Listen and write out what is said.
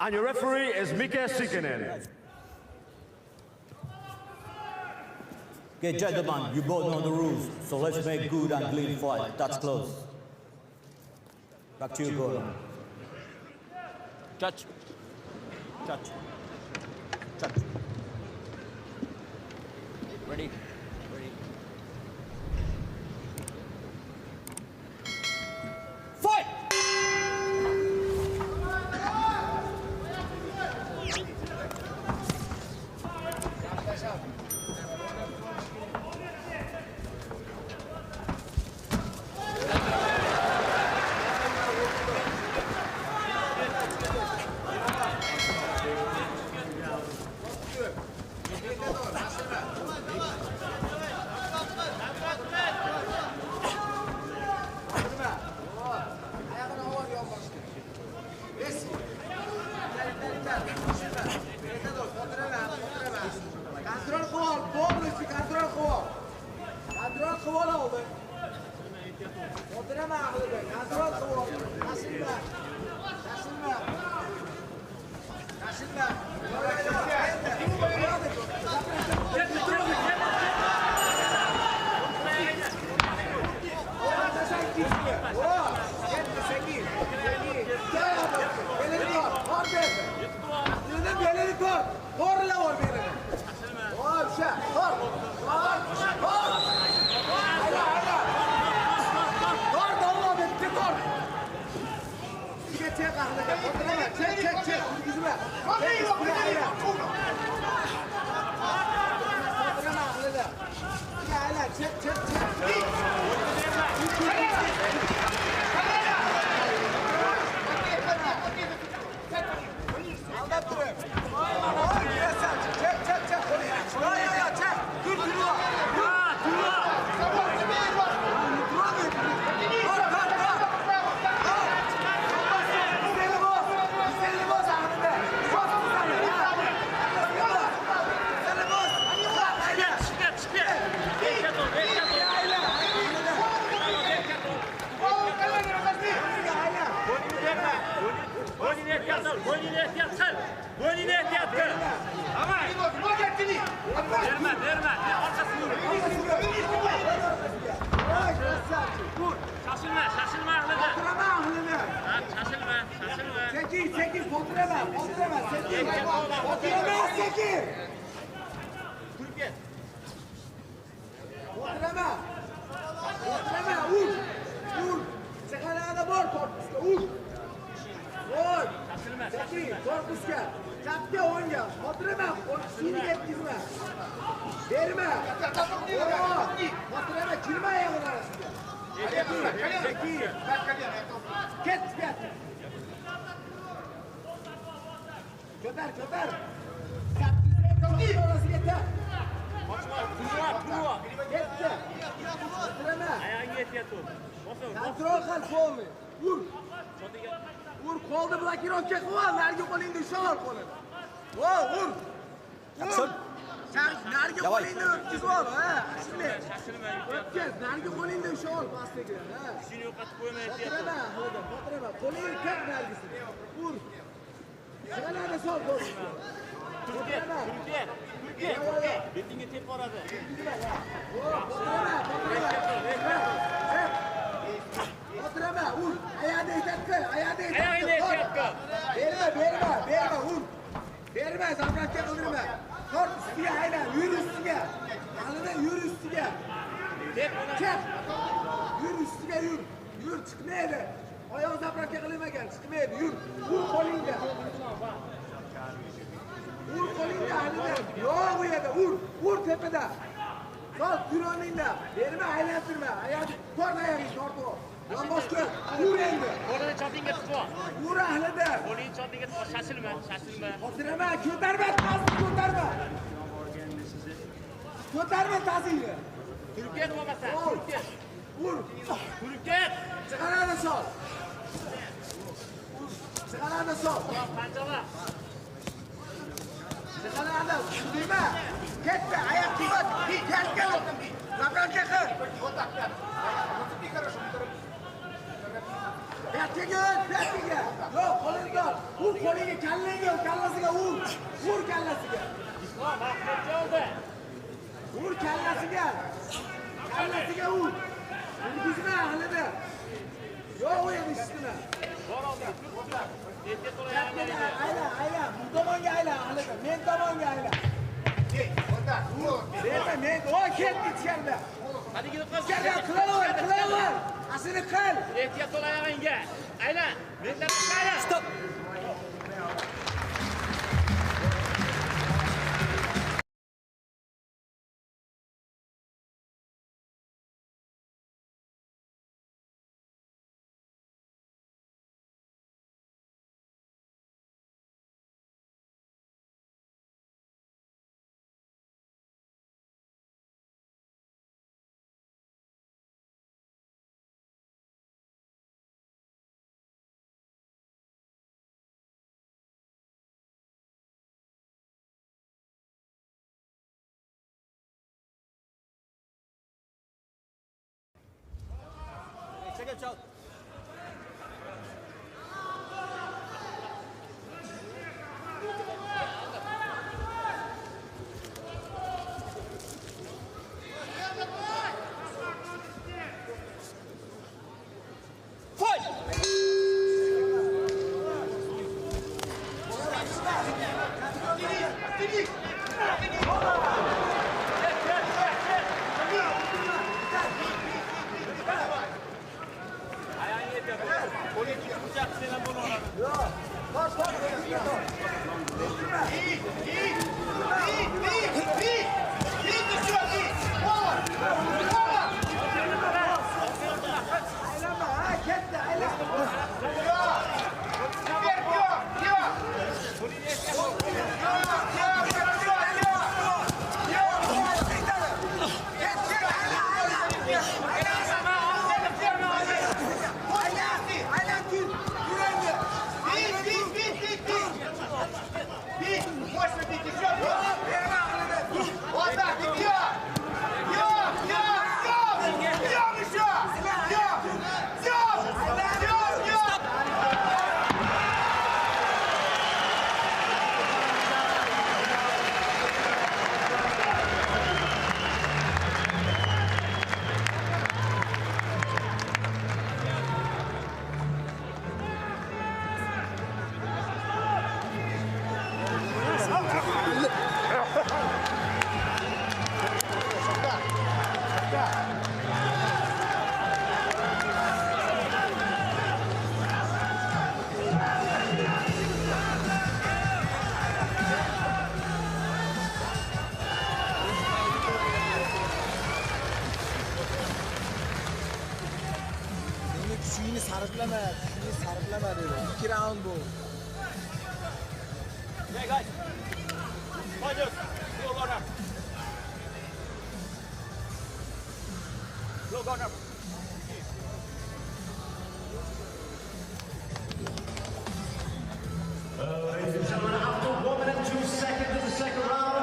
And your referee is Mika Sikinen. Okay, gentlemen, you both know the rules, so let's make good and clean fight. That's close. Back to you, Gordon. Judge. Judge. Judge. Ready? Ready. Fight! qo'liga kallanga, kallasiga ur. Ur kallasiga. Ur kallasiga. Kallasiga ur. Urgizma ahlida. Yo'q, u yerda ishtimi? Ayla. Bu tomonga ayla ahlida. Men tomonga ayla. Men o ketdi ichkarida. Hadi gidip qaz. Qilaver. Asini qil. Ehtiyot bo'l oyog'ingga. Aylan. Mendan chiqayla. Stop. Check it out. Kuchingni sarflama dedi. 2 raund bu. Hey guys. Fighters. Go corner. Go corner. Ladies and gentlemen, after 1 minute and 2 seconds of the second round,